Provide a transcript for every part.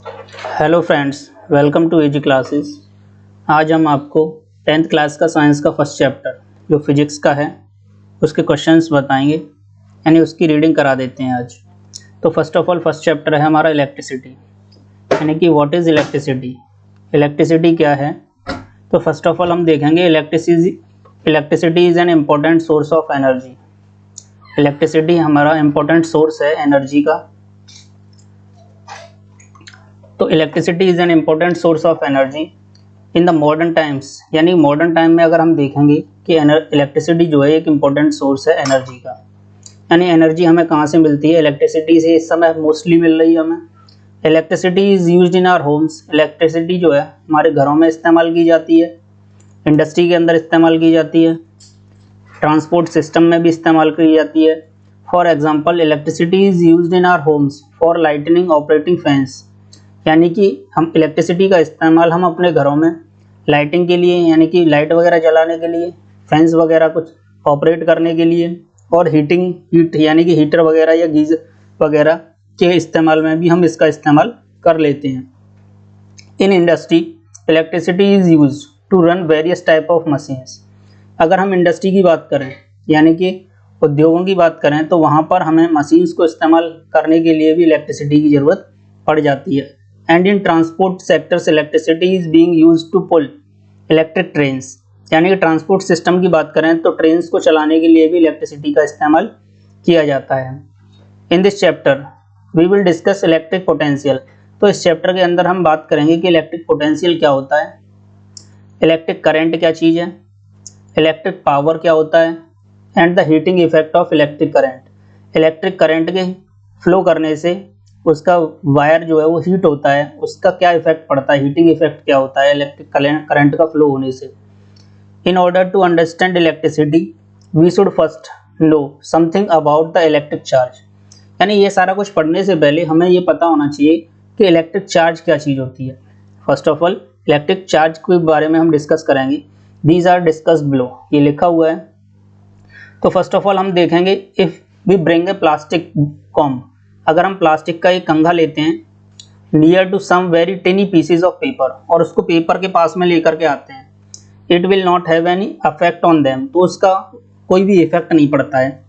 Hello friends, welcome to AG classes. आज हम आपको 10th क्लास का साइंस का फर्स्ट चैप्टर जो फिजिक्स का है उसके क्वेश्चंस बताएंगे, यानी उसकी रीडिंग करा देते हैं आज। तो first of all first chapter है हमारा इलेक्ट्रिसिटी, यानी कि व्हाट इज़ इलेक्ट्रिसिटी। इलेक्ट्रिसिटी क्या है? तो फर्स्ट ऑफ ऑल हम देखेंगे electricity is an important source of energy. Electricity हमारा इम्पोर्टेंट सोर्स है एनर्जी का। तो electricity is an important source of energy in the modern times, यानी मॉडर्न टाइम में अगर हम देखेंगे कि इलेक्ट्रिसिटी जो है एक इम्पोर्टेंट सोर्स है एनर्जी का। यानी एनर्जी हमें कहाँ से मिलती है? इलेक्ट्रिसिटी से इस समय मोस्टली मिल रही है हमें। Electricity is used in our homes. Electricity जो है हमारे घरों में इस्तेमाल की जाती है, इंडस्ट्री के अंदर इस्तेमाल की जाती है, ट्रांसपोर्ट सिस्टम में भी इस्तेमाल की जाती है। For example, electricity is used in our homes for lightning operating fans. यानी कि हम इलेक्ट्रिसिटी का इस्तेमाल हम अपने घरों में लाइटिंग के लिए, यानी कि लाइट वगैरह जलाने के लिए, फैंस वगैरह कुछ ऑपरेट करने के लिए, और हीट यानी कि हीटर वगैरह या गीज़र वगैरह के इस्तेमाल में भी हम इसका इस्तेमाल कर लेते हैं। In industry electricity is use to run various type of machines. अगर हम इंडस्ट्री की बात करें, यानी कि उद्योगों की बात करें, तो वहाँ पर हमें मशीन्स को इस्तेमाल करने के लिए भी इलेक्ट्रिसिटी की ज़रूरत पड़ जाती है। And in transport sectors electricity is being used to pull electric trains. यानी कि ट्रांसपोर्ट सिस्टम की बात करें तो ट्रेन्स को चलाने के लिए भी इलेक्ट्रिसिटी का इस्तेमाल किया जाता है। In this chapter we will discuss electric potential. तो इस चैप्टर के अंदर हम बात करेंगे कि इलेक्ट्रिक पोटेंशियल क्या होता है, इलेक्ट्रिक करंट क्या चीज़ है, इलेक्ट्रिक पावर क्या होता है, and the heating effect of electric current. Electric current के फ्लो करने से उसका वायर जो है वो हीट होता है, उसका क्या इफेक्ट पड़ता है, हीटिंग इफेक्ट क्या होता है इलेक्ट्रिक करंट का फ्लो होने से। In order to understand electricity we should first know something about the electric charge. यानी ये सारा कुछ पढ़ने से पहले हमें ये पता होना चाहिए कि इलेक्ट्रिक चार्ज क्या चीज़ होती है। First of all electric charge के बारे में हम डिस्कस करेंगे। दीज आर डिस्कस बिलो, ये लिखा हुआ है। तो फर्स्ट ऑफ ऑल हम देखेंगे, if we bring a plastic comb, अगर हम प्लास्टिक का एक कंघा लेते हैं near to some very tiny pieces of paper, और उसको पेपर के पास में लेकर के आते हैं, it will not have any affect on them, तो उसका कोई भी इफेक्ट नहीं पड़ता है।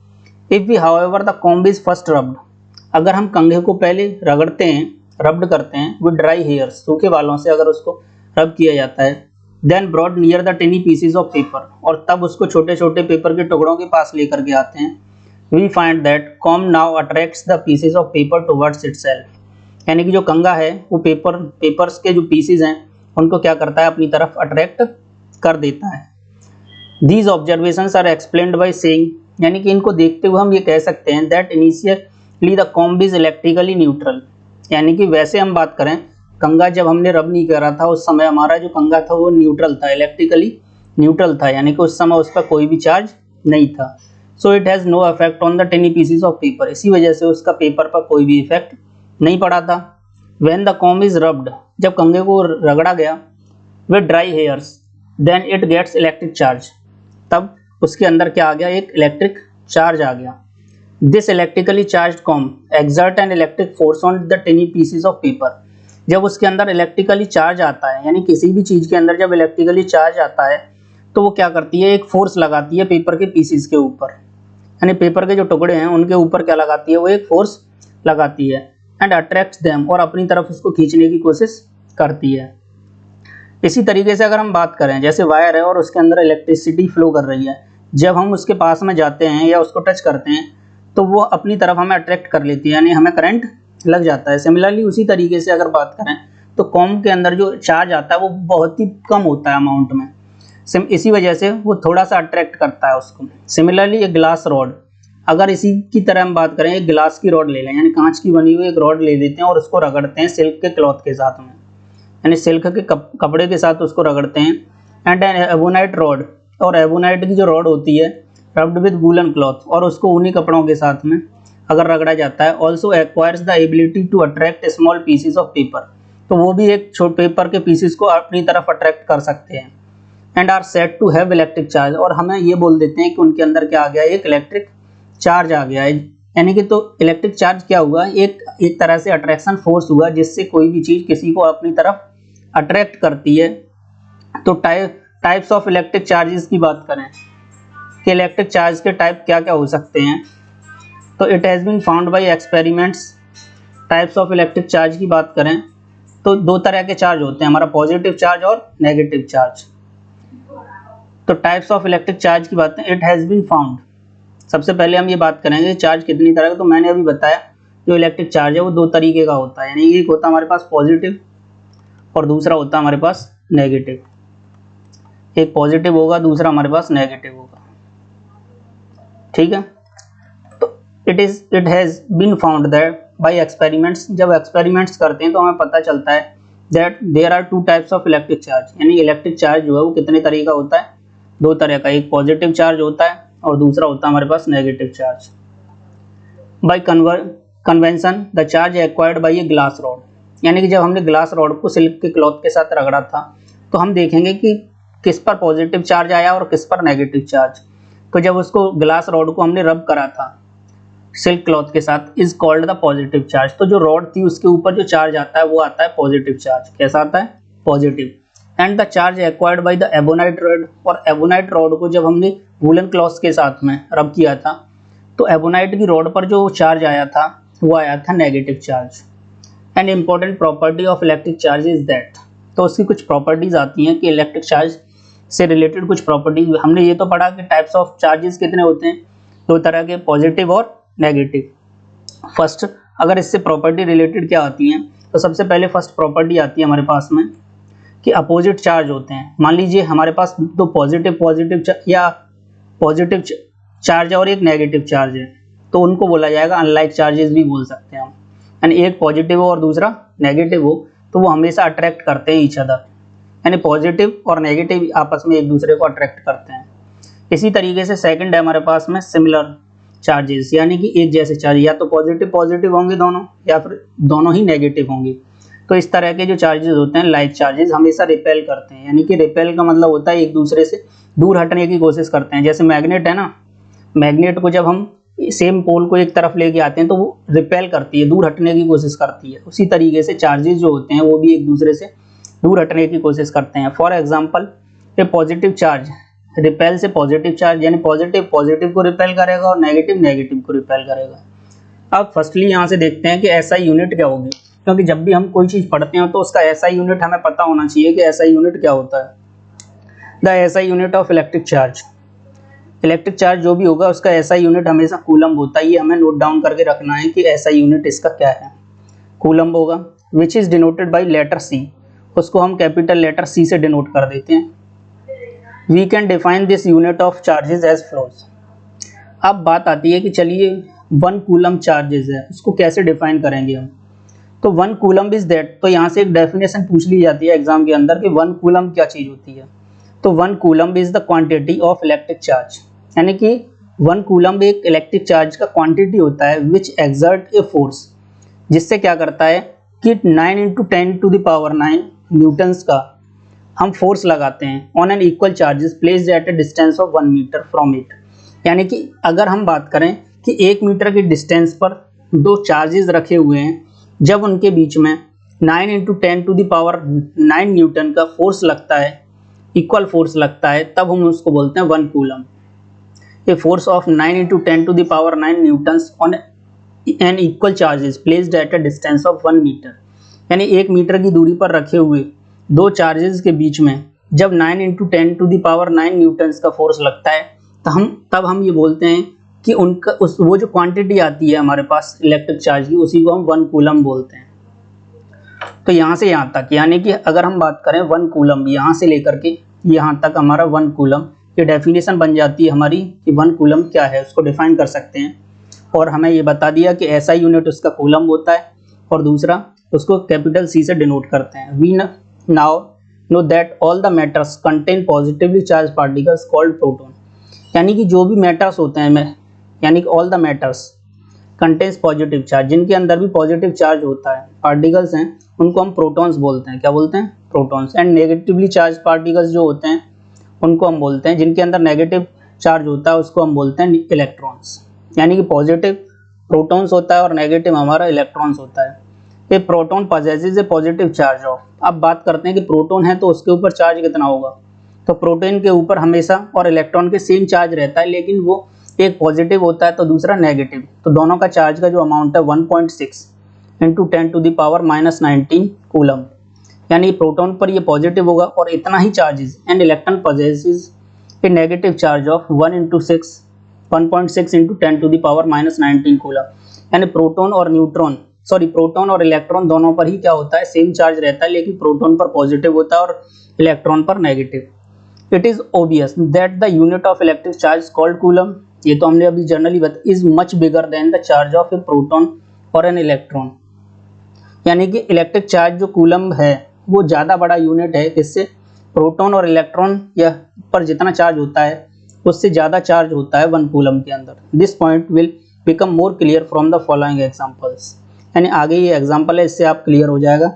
If we however the comb is first rubbed, अगर हम कंघे को पहले रगड़ते हैं, रब्ड करते हैं विद ड्राई हेयर्स, सूखे बालों से अगर उसको रब किया जाता है, then brought near the tiny pieces of paper, और तब उसको छोटे छोटे पेपर के टुकड़ों के पास लेकर के आते हैं, we find that comb now attracts the pieces of paper towards itself। यानी कि जो कंघा है वो पेपर्स के जो पीसेस हैं उनको क्या करता है, अपनी तरफ अट्रैक्ट कर देता है। These observations are explained by saying, यानी कि इनको देखते हुए हम ये कह सकते हैं that initially the comb is electrically neutral। यानी कि वैसे हम बात करें, कंघा जब हमने रब नहीं करा था उस समय हमारा जो कंघा था वो न्यूट्रल था, इलेक्ट्रिकली न्यूट्रल था, यानी कि उस समय उस पर कोई भी चार्ज नहीं था। So it has no effect on the tiny pieces of paper, इसी वजह से उसका पेपर पर कोई भी इफेक्ट नहीं पड़ा था। When the comb is rubbed, जब कंघे को रगड़ा गया with dry hairs, then it gets electric charge, तब उसके अंदर क्या आ गया, एक इलेक्ट्रिक चार्ज आ गया। This electrically charge comb exert an electric force on the tiny pieces of paper. जब उसके अंदर इलेक्ट्रिकली चार्ज आता है, यानी किसी भी चीज़ के अंदर जब इलेक्ट्रिकली चार्ज आता है तो वो क्या करती है, एक फोर्स लगाती है पेपर के पीसेस के ऊपर, यानी पेपर के जो टुकड़े हैं उनके ऊपर क्या लगाती है, वो एक फोर्स लगाती है। एंड अट्रैक्ट्स देम, और अपनी तरफ उसको खींचने की कोशिश करती है। इसी तरीके से अगर हम बात करें, जैसे वायर है और उसके अंदर इलेक्ट्रिसिटी फ्लो कर रही है, जब हम उसके पास में जाते हैं या उसको टच करते हैं तो वो अपनी तरफ हमें अट्रैक्ट कर लेती है, यानी हमें करंट लग जाता है। सिमिलरली उसी तरीके से अगर बात करें तो कॉम्ब के अंदर जो चार्ज आता है वो बहुत ही कम होता है अमाउंट में, इसी वजह से वो थोड़ा सा अट्रैक्ट करता है उसको। सिमिलरली एक ग्लास रॉड, अगर इसी की तरह हम बात करें, एक ग्लास की रॉड ले लें, यानी कांच की बनी हुई एक रॉड ले लेते हैं और उसको रगड़ते हैं सिल्क के क्लॉथ के साथ में, यानी सिल्क के कपड़े के साथ उसको रगड़ते हैं। एंड एबोनाइट रॉड, और एबोनाइट की जो रॉड होती है रब्ड विद वूलन क्लॉथ, और उसको ऊनी कपड़ों के साथ में अगर रगड़ा जाता है, also acquires the ability to attract small pieces of paper, तो वो भी एक छोटे पेपर के पीसेस को अपनी तरफ अट्रैक्ट कर सकते हैं। And are set to have electric charge, और हमें ये बोल देते हैं कि उनके अंदर क्या आ गया, एक इलेक्ट्रिक चार्ज आ गया है। यानी कि तो इलेक्ट्रिक चार्ज क्या हुआ, एक तरह से अट्रैक्शन फोर्स हुआ जिससे कोई भी चीज़ किसी को अपनी तरफ अट्रैक्ट करती है। तो टाइप्स ऑफ इलेक्ट्रिक चार्जेस की बात करें कि इलेक्ट्रिक चार्ज के टाइप क्या क्या हो सकते हैं, तो it has been found by experiments. Types of electric charge की बात करें तो दो तरह के चार्ज होते हैं, हमारा पॉजिटिव चार्ज और नेगेटिव चार्ज। तो टाइप्स ऑफ इलेक्ट्रिक चार्ज की बात करें, इट हैज़ बीन फाउंड। सबसे पहले हम ये बात करेंगे चार्ज कितनी तरह का। तो मैंने अभी बताया जो इलेक्ट्रिक चार्ज है वो दो तरीके का होता है, यानी एक होता है हमारे पास पॉजिटिव और दूसरा होता है हमारे पास नेगेटिव। एक पॉजिटिव होगा, दूसरा हमारे पास नेगेटिव होगा, ठीक है। तो it has been found that by experiments, जब एक्सपेरिमेंट्स करते हैं तो हमें पता चलता है that there are two types of electric charge, यानी इलेक्ट्रिक चार्ज जो है वो कितने तरह का होता है, दो तरह का। एक पॉजिटिव चार्ज होता है और दूसरा होता है हमारे पास negative charge. By convention the charge acquired by a glass rod, यानी कि जब हमने ग्लास रॉड को सिल्क के क्लॉथ के साथ रगड़ा था तो हम देखेंगे कि किस पर पॉजिटिव चार्ज आया और किस पर नेगेटिव चार्ज। तो जब उसको ग्लास रॉड को हमने रब करा था सिल्क क्लॉथ के साथ, is called the positive charge. तो जो रॉड थी उसके ऊपर जो चार्ज आता है वो आता है पॉजिटिव चार्ज। कैसा आता है, positive. And the charge acquired by the ebonite rod, और एबोनाइट रॉड को जब हमने वूलन क्लॉथ के साथ में रब किया था तो एबोनाइट की रॉड पर जो चार्ज आया था वो आया था negative charge. And important property of electric charge is that, तो उसकी कुछ प्रॉपर्टीज आती हैं कि इलेक्ट्रिक चार्ज से रिलेटेड कुछ प्रॉपर्टीज। हमने ये तो पढ़ा कि टाइप्स ऑफ चार्जेस कितने होते हैं, दो तरह के, पॉजिटिव और नेगेटिव। फर्स्ट अगर इससे प्रॉपर्टी रिलेटेड क्या आती हैं तो सबसे पहले फर्स्ट प्रॉपर्टी आती है हमारे पास में कि अपोजिट चार्ज होते हैं। मान लीजिए हमारे पास दो पॉजिटिव या पॉजिटिव चार्ज है और एक नेगेटिव चार्ज है, तो उनको बोला जाएगा अनलाइक चार्जेस भी बोल सकते हैं हम। यानी एक पॉजिटिव हो और दूसरा नेगेटिव हो तो वो हमेशा अट्रैक्ट करते हैं ईच अदर, यानी पॉजिटिव और नेगेटिव आपस में एक दूसरे को अट्रैक्ट करते हैं। इसी तरीके से सेकंड है हमारे पास में सिमिलर चार्जेस, यानी कि एक जैसे चार्ज, या तो पॉजिटिव होंगे दोनों या फिर दोनों ही नेगेटिव होंगे। तो इस तरह के जो चार्जेस होते हैं लाइक चार्जेस हमेशा रिपेल करते हैं, यानी कि रिपेल का मतलब होता है एक दूसरे से दूर हटने की कोशिश करते हैं। जैसे मैग्नेट है ना, मैग्नेट को जब हम सेम पोल को एक तरफ लेके आते हैं तो वो रिपेल करती है, दूर हटने की कोशिश करती है। उसी तरीके से चार्जेस जो होते हैं वो भी एक दूसरे से दूर हटने की कोशिश करते हैं। For example A positive charge repel से पॉजिटिव चार्ज, यानी पॉजिटिव को रिपेल करेगा और नेगेटिव को रिपेल करेगा। अब फर्स्टली यहाँ से देखते हैं कि एसआई यूनिट क्या होगी, क्योंकि जब भी हम कोई चीज़ पढ़ते हैं तो उसका एसआई यूनिट हमें पता होना चाहिए कि एसआई यूनिट क्या होता है। The SI unit of electric charge, electric charge जो भी होगा उसका एसआई यूनिट हमेशा कूलम्ब होता है। ये हमें नोट डाउन करके रखना है कि एसआई यूनिट इसका क्या है, कूलम्ब होगा। Which is denoted by letter C, उसको हम कैपिटल लेटर सी से डिनोट कर देते हैं। We can define this unit of charges as flows. अब बात आती है कि चलिए 1 कूलम्ब चार्जेस है, उसको कैसे डिफाइन करेंगे हम। तो 1 कूलम्ब इज दैट, तो यहाँ से एक डेफिनेशन पूछ ली जाती है एग्जाम के अंदर कि 1 कूलम्ब क्या चीज़ होती है। तो 1 coulomb is the quantity of electric charge, यानी कि 1 कूलम्ब एक इलेक्ट्रिक चार्ज का क्वांटिटी होता है विच एक्सर्ट ए फोर्स, जिससे क्या करता है कि 9 × 10⁹ न्यूटन्स का हम फोर्स लगाते हैं on an equal charges placed at a distance of 1 metre from it. यानी कि अगर हम बात करें कि 1 मीटर की डिस्टेंस पर दो चार्जेस रखे हुए हैं, जब उनके बीच में 9 × 10⁹ न्यूटन का फोर्स लगता है, इक्वल फोर्स लगता है, तब हम उसको बोलते हैं 1 coulomb. A force of 9 × 10⁹ newtons on an equal charges placed at a distance of 1 metre, यानी 1 मीटर की दूरी पर रखे हुए दो चार्जेस के बीच में जब 9 × 10⁹ न्यूटन्स का फोर्स लगता है तब हम ये बोलते हैं कि उनका वो जो क्वांटिटी आती है हमारे पास इलेक्ट्रिक चार्ज की, उसी को हम 1 कूलम्ब बोलते हैं। तो यहाँ से यहाँ तक, यानी कि अगर हम बात करें 1 कूलम्ब यहाँ से लेकर के यहाँ तक हमारा 1 कूलम्ब, ये डेफिनेशन बन जाती है हमारी कि 1 कूलम्ब क्या है, उसको डिफाइन कर सकते हैं। और हमें ये बता दिया कि एसआई यूनिट उसका कूलम्ब होता है और दूसरा उसको कैपिटल सी से डिनोट करते हैं। We now know that all the matters contain positively charged particles called proton, यानी कि जो भी मैटर्स होते हैं यानी कि all the matters contains positive charge, जिनके अंदर भी पॉजिटिव चार्ज होता है, पार्टिकल्स हैं, उनको हम प्रोटॉन्स बोलते हैं। क्या बोलते हैं? Protons. And negatively charge particles जो होते हैं उनको हम बोलते हैं, जिनके अंदर नेगेटिव चार्ज होता है उसको हम बोलते हैं इलेक्ट्रॉन्स। यानी कि पॉजिटिव प्रोटॉन्स होता है और नेगेटिव हमारा इलेक्ट्रॉन्स होता है। A proton possesses a positive charge of. अब बात करते हैं कि प्रोटॉन है तो उसके ऊपर चार्ज कितना होगा। तो प्रोटॉन के ऊपर हमेशा और इलेक्ट्रॉन के सेम चार्ज रहता है, लेकिन वो एक पॉजिटिव होता है तो दूसरा नेगेटिव। तो दोनों का चार्ज का जो अमाउंट है 1.6 इंटू 10⁻⁻19 कूलम, यानी प्रोटॉन पर ये पॉजिटिव होगा और इतना ही charges, and electron possesses a negative charge of 1.6 into 10⁻⁻19 coulomb. यानी प्रोटॉन और इलेक्ट्रॉन दोनों पर ही क्या होता है, सेम चार्ज रहता है, लेकिन प्रोटॉन पर पॉजिटिव होता है और इलेक्ट्रॉन पर negative. It is obvious that the unit of electric charge called coulomb, ये तो हमने अभी जनरली बताया, is much bigger than the charge of A proton और एन इलेक्ट्रॉन। यानी कि इलेक्ट्रिक चार्ज जो कूलम है वो ज़्यादा बड़ा यूनिट है, किससे, प्रोटॉन और इलेक्ट्रॉन या पर जितना चार्ज होता है उससे ज़्यादा चार्ज होता है 1 कूलम के अंदर। This point will become more clear from the following examples. यानी आगे ये एग्जाम्पल है, इससे आप क्लियर हो जाएगा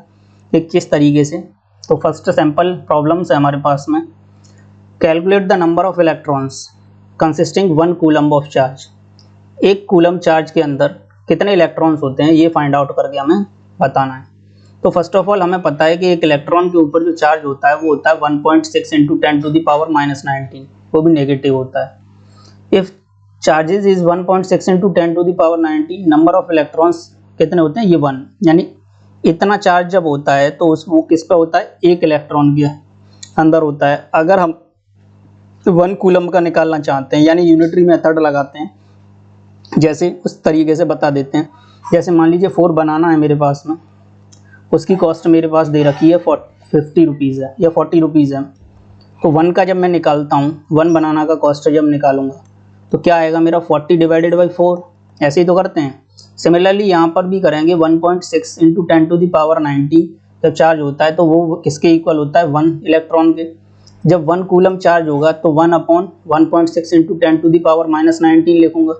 कि किस तरीके से। तो फर्स्ट सैम्पल प्रॉब्लम्स है हमारे पास में। Calculate the number of electrons consisting 1 coulomb of charge. 1 coulomb charge के अंदर कितने इलेक्ट्रॉन्स होते हैं ये फाइंड आउट करके हमें बताना है। तो फर्स्ट ऑफ ऑल हमें पता है कि एक इलेक्ट्रॉन के ऊपर जो चार्ज होता है वो होता है 1.6 इंटू 10⁻⁻19, वो भी नेगेटिव होता है। If charges is 1.6 into 10⁻19, number of electrons कितने होते हैं, ये 1। यानी इतना चार्ज जब होता है तो वो किस पे होता है, एक इलेक्ट्रॉन के अंदर होता है। अगर हम 1 कूलम का निकालना चाहते हैं, यानी यूनिटरी मेथड लगाते हैं, जैसे उस तरीके से बता देते हैं। जैसे मान लीजिए 4 बनाना है मेरे पास में, उसकी कॉस्ट मेरे पास दे रखी है 50 रुपीज़ है या 40 रुपीज़ है। तो 1 का जब मैं निकालता हूँ, 1 बनाना का कॉस्ट जब निकालूंगा तो क्या आएगा मेरा 40 डिवाइडेड बाई 4, ऐसे ही तो करते हैं। सिमिलरली यहाँ पर भी करेंगे 1.6 इंटू 10⁻⁹ जब चार्ज होता है तो वो किसके इक्वल होता है, 1 इलेक्ट्रॉन के। जब 1 कूलम चार्ज होगा तो 1/1.6 इंटू 10⁻⁻19 लिखूंगा।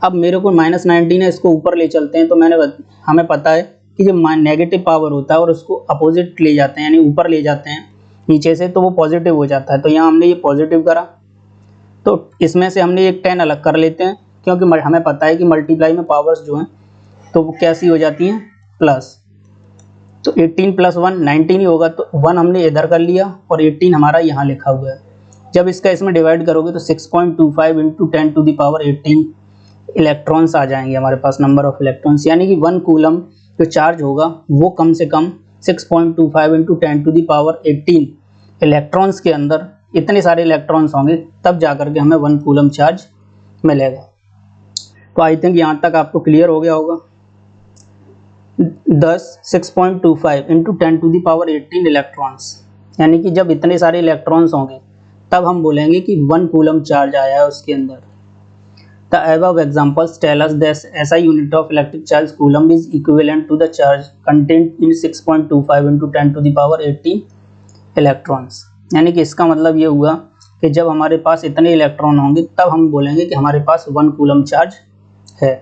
अब मेरे को -19 है, इसको ऊपर ले चलते हैं, तो हमें पता है कि जो नेगेटिव पावर होता है और उसको अपोजिट ले जाते हैं, यानी ऊपर ले जाते हैं नीचे से, तो वो पॉजिटिव हो जाता है। तो यहाँ हमने ये पॉजिटिव करा, तो इसमें से हमने एक 10 अलग कर लेते हैं, क्योंकि हमें पता है कि मल्टीप्लाई में पावर्स जो हैं तो वो कैसी हो जाती हैं, प्लस। तो 18 + 1 19 ही होगा, तो 1 हमने इधर कर लिया और 18 हमारा यहाँ लिखा हुआ है। जब इसका इसमें डिवाइड करोगे तो 6.25 इंटू 10⁻18 इलेक्ट्रॉन्स आ जाएंगे हमारे पास, नंबर ऑफ इलेक्ट्रॉन्स। यानी कि 1 कूलम जो चार्ज होगा वो कम से कम 6.25 इंटू 10⁻18 इलेक्ट्रॉन्स के अंदर इतने सारे इलेक्ट्रॉन्स होंगे, तब जाकर के हमें 1 कूलम चार्ज मिलेगा। तो आई थिंक यहाँ तक आपको क्लियर हो गया होगा। 6.25 इंटू 10⁻18 इलेक्ट्रॉन्स, यानी कि जब इतने सारे इलेक्ट्रॉन्स होंगे तब हम बोलेंगे कि 1 कूलम चार्ज आया है उसके अंदर। The above examples tell us that SI unit of electric charge coulomb is equivalent to the charge contained in 6.25 into 10⁻18 electrons। यानी कि इसका मतलब ये हुआ कि जब हमारे पास इतने इलेक्ट्रॉन होंगे तब हम बोलेंगे कि हमारे पास 1 कूलम चार्ज है।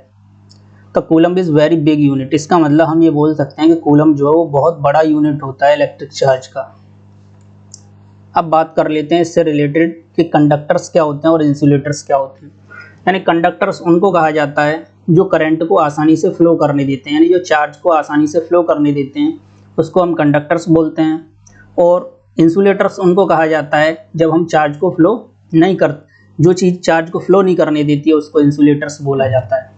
तो coulomb is very big unit, इसका मतलब हम ये बोल सकते हैं कि कूलम जो है वो बहुत बड़ा यूनिट होता है इलेक्ट्रिक चार्ज का। अब बात कर लेते हैं इससे रिलेटेड कि कंडक्टर्स क्या होते हैं और इंसुलेटर्स क्या होते हैं। यानी कंडक्टर्स उनको कहा जाता है जो करंट को आसानी से फ्लो करने देते हैं, यानी जो चार्ज को आसानी से फ्लो करने देते हैं उसको हम कंडक्टर्स बोलते हैं। और इंसुलेटर्स उनको कहा जाता है जब हम चार्ज को फ्लो नहीं कर, जो चीज़ चार्ज को फ्लो नहीं करने देती है उसको इंसुलेटर्स बोला जाता है।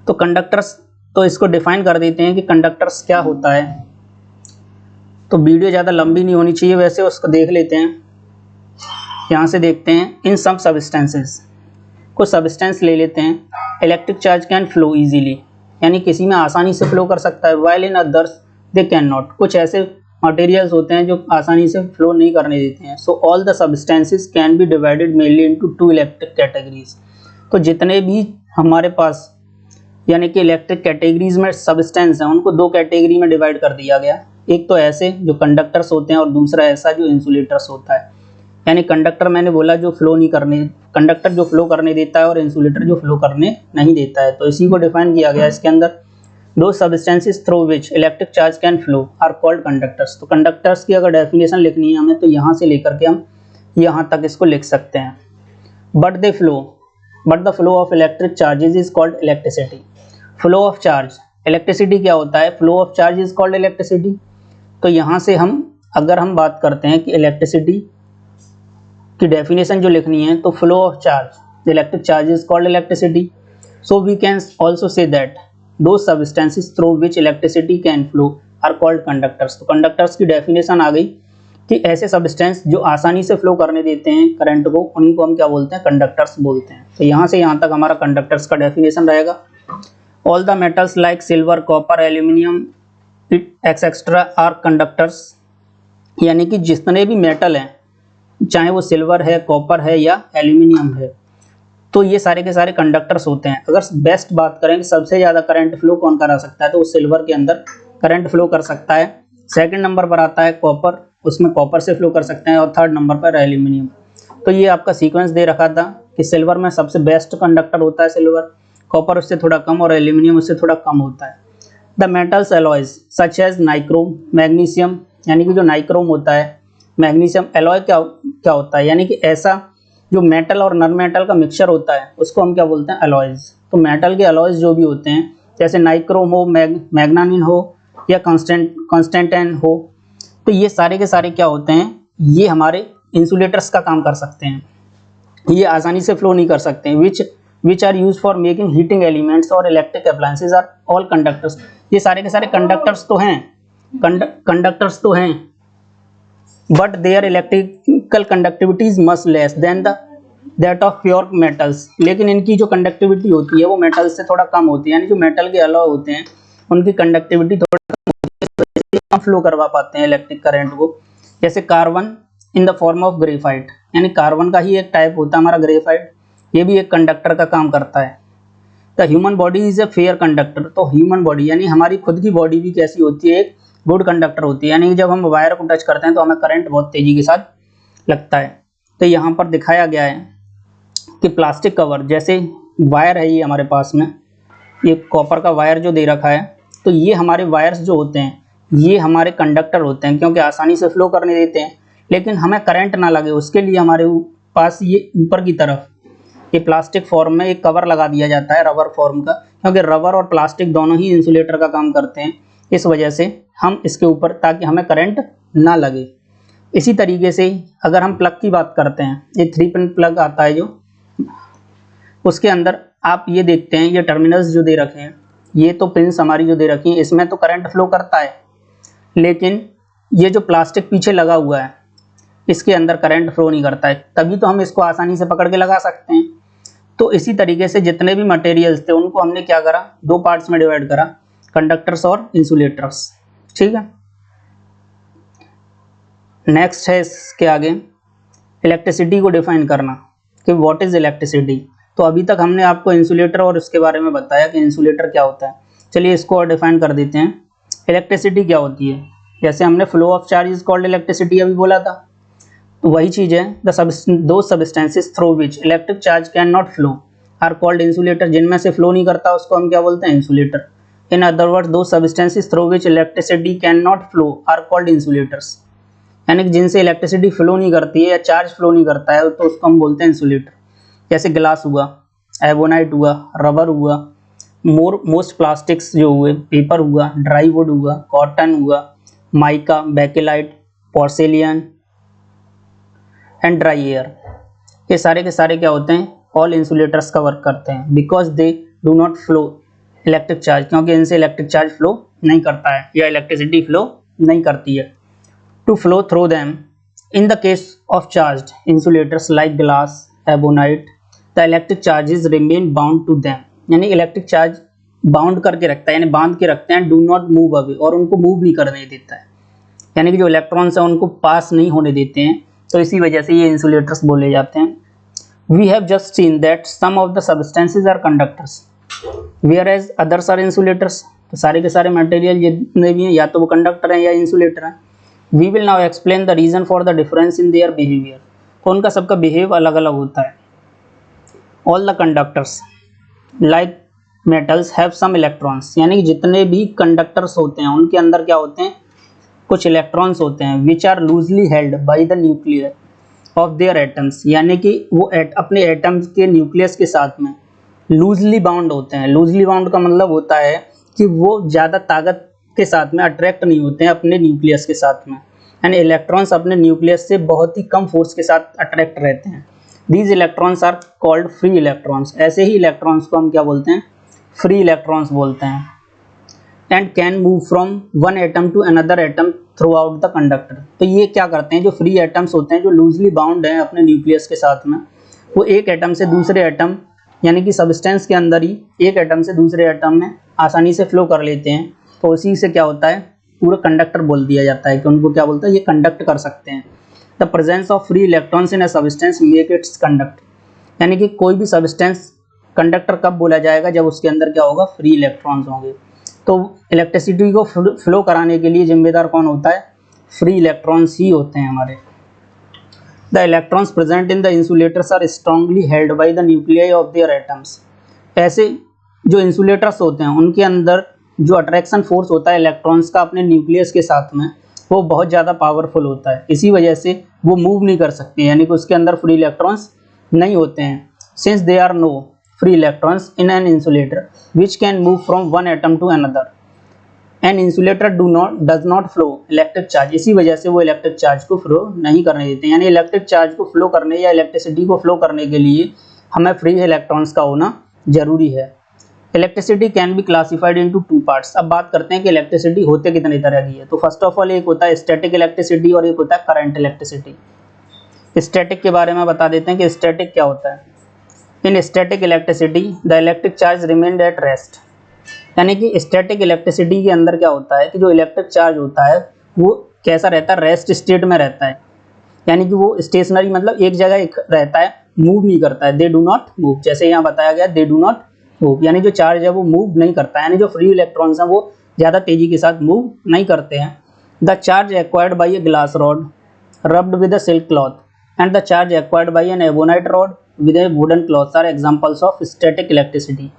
तो कंडक्टर्स, तो इसको डिफाइन कर देते हैं कि कंडक्टर्स क्या होता है। तो वीडियो ज़्यादा लंबी नहीं होनी चाहिए, वैसे उसको देख लेते हैं। यहाँ से देखते हैं, इन सम सब्सटेंसेस, कुछ सब्सटेंस ले लेते हैं। Electric charge can flow easily, यानी किसी में आसानी से फ्लो कर सकता है, while in others they can not. कुछ ऐसे मटेरियल्स होते हैं जो आसानी से फ्लो नहीं करने देते हैं। So all the substances can be divided mainly into 2 electric categories. तो जितने भी हमारे पास यानी कि इलेक्ट्रिक कैटेगरीज में सब्सटेंस हैं उनको 2 कैटेगरी में डिवाइड कर दिया गया। एक तो ऐसे जो कंडक्टर्स होते हैं और दूसरा ऐसा जो इंसुलेटर्स होता है। यानी कंडक्टर मैंने बोला जो फ्लो नहीं करने, कंडक्टर जो फ्लो करने देता है और इंसुलेटर जो फ्लो करने नहीं देता है। तो इसी को डिफाइन किया गया इसके अंदर। Those substances through which electric charge can flow are called conductors. तो कंडक्टर्स की अगर डेफिनेशन लिखनी है हमें तो यहाँ से लेकर के हम यहाँ तक इसको लिख सकते हैं। But the flow of electric charges is called electricity. Flow of charge, electricity क्या होता है, flow of charge is called electricity. तो यहाँ से हम अगर हम बात करते हैं कि इलेक्ट्रिसिटी की डेफिनेशन जो लिखनी है, तो flow of charge, electric charge is called electricity. So we can also say that those substances through which electricity can flow are called conductors. तो कंडक्टर्स की डेफिनेशन आ गई कि ऐसे सब्सटेंस जो आसानी से फ्लो करने देते हैं करंट को, उन्हीं को हम क्या बोलते हैं, कंडक्टर्स बोलते हैं। तो यहाँ से यहाँ तक हमारा कंडक्टर्स का डेफिनेशन रहेगा। All the metals like silver, copper, aluminium etcetera are conductors, यानी कि जितने भी मेटल हैं, चाहे वो सिल्वर है, कॉपर है या एल्यूमिनियम है, तो ये सारे के सारे कंडक्टर्स होते हैं। अगर बेस्ट बात करें कि सबसे ज़्यादा करंट फ्लो कौन करा सकता है, तो वो सिल्वर के अंदर करंट फ्लो कर सकता है। सेकंड नंबर पर आता है कॉपर, उसमें कॉपर से फ्लो कर सकते हैं, और थर्ड नंबर पर एल्यूमिनियम। तो ये आपका सीक्वेंस दे रखा था कि सिल्वर में सबसे बेस्ट कंडक्टर होता है सिल्वर, कॉपर उससे थोड़ा कम और एल्यूमिनियम उससे थोड़ा कम होता है। The metals alloys such as nichrome, magnesium, यानी कि जो नाइक्रोम होता है, मैग्नीशियम, एलॉय क्या होता है, यानी कि ऐसा जो मेटल और नॉन मेटल का मिक्सचर होता है, उसको हम क्या बोलते हैं, एलॉयज। तो मेटल के एलॉयज जो भी होते हैं, जैसे नाइक्रोम हो, मैग्नानिन हो या कॉन्स्टेंटाइन हो, तो ये सारे के सारे क्या होते हैं, ये हमारे इंसुलेटर्स का काम कर सकते हैं। ये आसानी से फ्लो नहीं कर सकते हैं। Which are use for making heating elements और electric appliances are all conductors. ये सारे के सारे कंडक्टर्स तो हैं, कंडक्टर्स तो हैं, but their electrical conductivity is much less than that of pure metals. लेकिन इनकी जो कंडक्टिविटी होती है वो मेटल से थोड़ा कम होती है, यानी जो मेटल के अलॉय होते हैं उनकी कंडक्टिविटी थोड़ा कम फ्लो करवा पाते हैं इलेक्ट्रिक करंट को। जैसे carbon in the form of graphite, यानी कार्बन का ही एक टाइप होता है हमारा ग्रेफाइट, ये भी एक कंडक्टर का काम करता है। The human body is a fair conductor. तो ह्यूमन बॉडी यानी हमारी खुद की बॉडी भी कैसी होती है, एक गुड कंडक्टर होती है, यानी कि जब हम वायर को टच करते हैं तो हमें करंट बहुत तेजी के साथ लगता है। तो यहाँ पर दिखाया गया है कि प्लास्टिक कवर, जैसे वायर है ये हमारे पास में, ये कॉपर का वायर जो दे रखा है, तो ये हमारे वायर्स जो होते हैं ये हमारे कंडक्टर होते हैं, क्योंकि आसानी से फ्लो करने देते हैं, लेकिन हमें करंट ना लगे उसके लिए हमारे पास ये ऊपर की तरफ ये प्लास्टिक फॉर्म में एक कवर लगा दिया जाता है, रबर फॉर्म का, क्योंकि रबर और प्लास्टिक दोनों ही इंसुलेटर का काम करते हैं। इस वजह से हम इसके ऊपर, ताकि हमें करंट ना लगे। इसी तरीके से अगर हम प्लग की बात करते हैं, ये 3 पिन प्लग आता है जो, उसके अंदर आप ये देखते हैं, ये टर्मिनल्स जो दे रखे हैं, ये तो पिन्स हमारी जो दे रखी हैं, इसमें तो करंट फ्लो करता है, लेकिन ये जो प्लास्टिक पीछे लगा हुआ है इसके अंदर करंट फ्लो नहीं करता है, तभी तो हम इसको आसानी से पकड़ के लगा सकते हैं। तो इसी तरीके से जितने भी मटेरियल्स थे उनको हमने क्या करा, 2 पार्ट्स में डिवाइड करा, कंडक्टर्स और इंसुलेटर्स। ठीक है, नेक्स्ट है इसके आगे इलेक्ट्रिसिटी को डिफाइन करना कि व्हाट इज इलेक्ट्रिसिटी। तो अभी तक हमने आपको इंसुलेटर और उसके बारे में बताया कि इंसुलेटर क्या होता है। चलिए इसको और डिफाइन कर देते हैं। इलेक्ट्रिसिटी क्या होती है, जैसे हमने flow of charge is called electricity अभी बोला था, तो वही चीज़ है। Those substances through which electric charge can not flow are called insulator. जिनमें से फ्लो नहीं करता उसको हम क्या बोलते हैं, insulator. In other words, those substances through which electricity can not flow are called insulators, यानी कि जिनसे इलेक्ट्रिसिटी फ्लो नहीं करती है या चार्ज फ्लो नहीं करता है तो उसको हम बोलते हैं इंसुलेटर। जैसे ग्लास हुआ, एबोनाइट हुआ, रबर हुआ, मोस्ट प्लास्टिक्स जो हुए, पेपर हुआ, ड्राई वुड हुआ, कॉटन हुआ, mica, bakelite, porcelain and dry air, ये सारे के सारे क्या होते हैं, ऑल इंसुलेटर्स का वर्क करते हैं, because they do not flow electric charge, क्योंकि इनसे इलेक्ट्रिक चार्ज फ्लो नहीं करता है या इलेक्ट्रिसिटी फ्लो नहीं करती है। To flow through them in the case of charged insulators like glass, ebonite, the electric charges remain bound to them, यानी इलेक्ट्रिक चार्ज बाउंड करके रखता है, यानी बांध के रखते हैं, डू नॉट मूव अवे, और उनको मूव नहीं करने देता है, यानी कि जो इलेक्ट्रॉन्स हैं उनको पास नहीं होने देते हैं, तो इसी वजह से ये इंसुलेटर्स बोले जाते हैं। We have just seen that some of the substances are conductors whereas others are insulators. तो सारे के सारे मटेरियल जितने भी हैं या तो वो कंडक्टर हैं या इंसुलेटर हैं। We will now explain the reason for the difference in their behaviour. तो उनका सबका बिहेव अलग अलग होता है। All the conductors like metals have some electrons, यानी कि जितने भी कंडक्टर्स होते हैं उनके अंदर क्या होते हैं, कुछ इलेक्ट्रॉन्स होते हैं, which are loosely held by the nuclear of their atoms, यानी कि वो अपने एटम्स के न्यूक्लियस के साथ में लूजली बाउंड होते हैं। लूजली बाउंड का मतलब होता है कि वो ज़्यादा ताकत के साथ में अट्रैक्ट नहीं होते हैं अपने न्यूक्लियस के साथ में, यानी इलेक्ट्रॉन्स अपने न्यूक्लियस से बहुत ही कम फोर्स के साथ अट्रैक्ट रहते हैं। These electrons are called free electrons. ऐसे ही इलेक्ट्रॉन्स को हम क्या बोलते हैं? फ्री इलेक्ट्रॉन्स बोलते हैं। And can move from one atom to another atom throughout the conductor. तो ये क्या करते हैं, जो फ्री एटम्स होते हैं जो लूजली बाउंड हैं अपने न्यूक्लियस के साथ में, वो एक एटम से दूसरे एटम यानी कि सब्सटेंस के अंदर ही एक एटम से दूसरे एटम में आसानी से फ्लो कर लेते हैं। तो उसी से क्या होता है, पूरा कंडक्टर बोल दिया जाता है कि उनको क्या बोलता है, ये कंडक्ट कर सकते हैं। The presence of free electrons in a substance make it's conduct. यानी कि कोई भी सब्सटेंस कंडक्टर कब बोला जाएगा, जब उसके अंदर क्या होगा, फ्री इलेक्ट्रॉन्स होंगे। तो इलेक्ट्रिसिटी को फ्लो कराने के लिए जिम्मेदार कौन होता है? फ्री इलेक्ट्रॉन्स ही होते हैं हमारे। The electrons present in the insulators are strongly held by the nuclei of their atoms. ऐसे जो इंसुलेटर्स होते हैं उनके अंदर जो अट्रैक्शन फोर्स होता है इलेक्ट्रॉन्स का अपने न्यूक्लियस के साथ में, वो बहुत ज़्यादा पावरफुल होता है। इसी वजह से वो मूव नहीं कर सकते, यानी कि उसके अंदर फ्री इलेक्ट्रॉन्स नहीं होते हैं। Since they are no free electrons in an insulator which can move from one atom to another, an insulator does not flow electric charge. इसी वजह से वो इलेक्ट्रिक चार्ज को फ्लो नहीं करने देते, यानी इलेक्ट्रिक चार्ज को फ्लो करने या इलेक्ट्रिसिटी को फ्लो करने के लिए हमें फ्री इलेक्ट्रॉन्स का होना जरूरी है। Electricity can be classified into two parts. अब बात करते हैं कि इलेक्ट्रिसिटी होते कितने तरह की है। तो फर्स्ट ऑफ ऑल एक होता है स्टैटिक इलेक्ट्रिसिटी और एक होता है करंट इलेक्ट्रिसिटी। स्टैटिक के बारे में बता देते हैं कि स्टैटिक क्या होता है। इन static electricity the electric charge remained at rest. यानी कि स्टैटिक इलेक्ट्रिसिटी के अंदर क्या होता है कि जो इलेक्ट्रिक चार्ज होता है वो कैसा रहता है, रेस्ट स्टेट में रहता है। यानी कि वो स्टेशनरी मतलब एक जगह रहता है, मूव नहीं करता है। दे डू नॉट मूव, जैसे यहाँ बताया गया दे डू नॉट मूव, यानी जो चार्ज है वो मूव नहीं करता है, यानी जो फ्री इलेक्ट्रॉन्स हैं वो ज़्यादा तेजी के साथ मूव नहीं करते हैं। The charge acquired by a glass rod rubbed with a silk cloth and the charge acquired by an ebonite rod with a wooden cloth are examples of static electricity.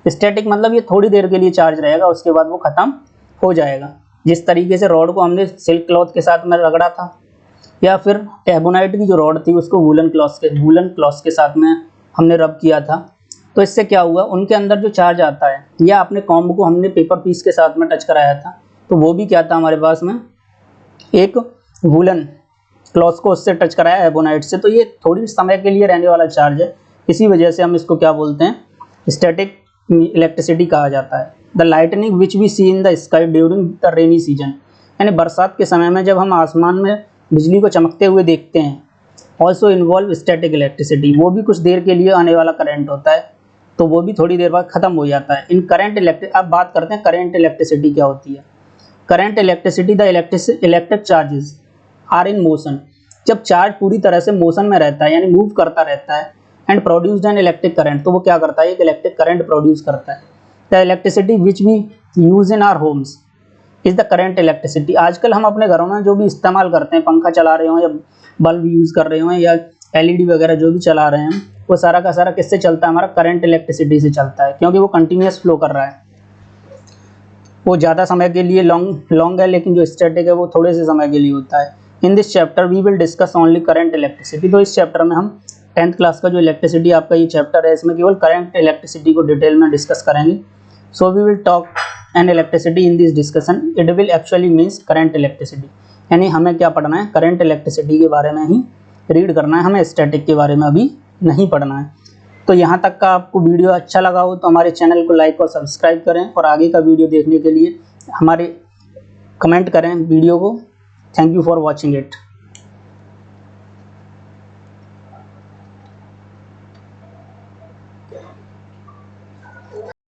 Static मतलब ये थोड़ी देर के लिए charge रहेगा, उसके बाद वो खत्म हो जाएगा। जिस तरीके से रॉड को हमने सिल्क क्लॉथ के साथ में रगड़ा था, या फिर एबोनाइट की जो रॉड थी उसको वूलन क्लॉथ के साथ में हमने रब किया था, तो इससे क्या हुआ, उनके अंदर जो चार्ज आता है, या अपने कॉम्ब को हमने पेपर पीस के साथ में टच कराया था, तो वो भी क्या था हमारे पास में, एक वूलन क्लॉथ को उससे टच कराया एबोनाइट से, तो ये थोड़ी समय के लिए रहने वाला चार्ज है। इसी वजह से हम इसको क्या बोलते हैं, स्टैटिक इलेक्ट्रिसिटी कहा जाता है। The lightning which we see in the sky during the rainy season, यानी बरसात के समय में जब हम आसमान में बिजली को चमकते हुए देखते हैं, ऑल्सो इन्वॉल्व स्टैटिक इलेक्ट्रिसिटी, वो भी कुछ देर के लिए आने वाला करंट होता है, तो वो भी थोड़ी देर बाद खत्म हो जाता है। इन करंट अब बात करते हैं करंट इलेक्ट्रिसिटी क्या होती है। Current electricity the electric charges are in motion. जब चार्ज पूरी तरह से मोशन में रहता है यानी मूव करता रहता है, and produced an electric current, तो वो क्या करता है, एक इलेक्ट्रिक करंट प्रोड्यूस करता है। The electricity which we use in our homes is the current electricity. आजकल हम अपने घरों में जो भी इस्तेमाल करते हैं, पंखा चला रहे हो या बल्ब यूज़ कर रहे हो या एलईडी वगैरह जो भी चला रहे हैं, वो सारा का सारा किससे चलता है, हमारा करंट इलेक्ट्रिसिटी से चलता है, क्योंकि वो कंटिन्यूस फ्लो कर रहा है। वो ज़्यादा समय के लिए लॉन्ग है, लेकिन जो स्टैटिक है वो थोड़े से समय के लिए होता है। In this chapter we will discuss only current electricity. तो इस चैप्टर में हम 10th क्लास का जो इलेक्ट्रिसिटी आपका ये चैप्टर है, इसमें केवल करंट इलेक्ट्रिसिटी को डिटेल में डिस्कस करेंगे। So we will talk an electricity in this discussion, it will actually means current electricity. यानी हमें क्या पढ़ना है, करंट इलेक्ट्रिसिटी के बारे में ही रीड करना है, हमें स्टैटिक के बारे में अभी नहीं पढ़ना है। तो यहाँ तक का आपको वीडियो अच्छा लगा हो तो हमारे चैनल को लाइक और सब्सक्राइब करें, और आगे का वीडियो देखने के लिए हमारे कमेंट करें वीडियो को। Thank you for watching it.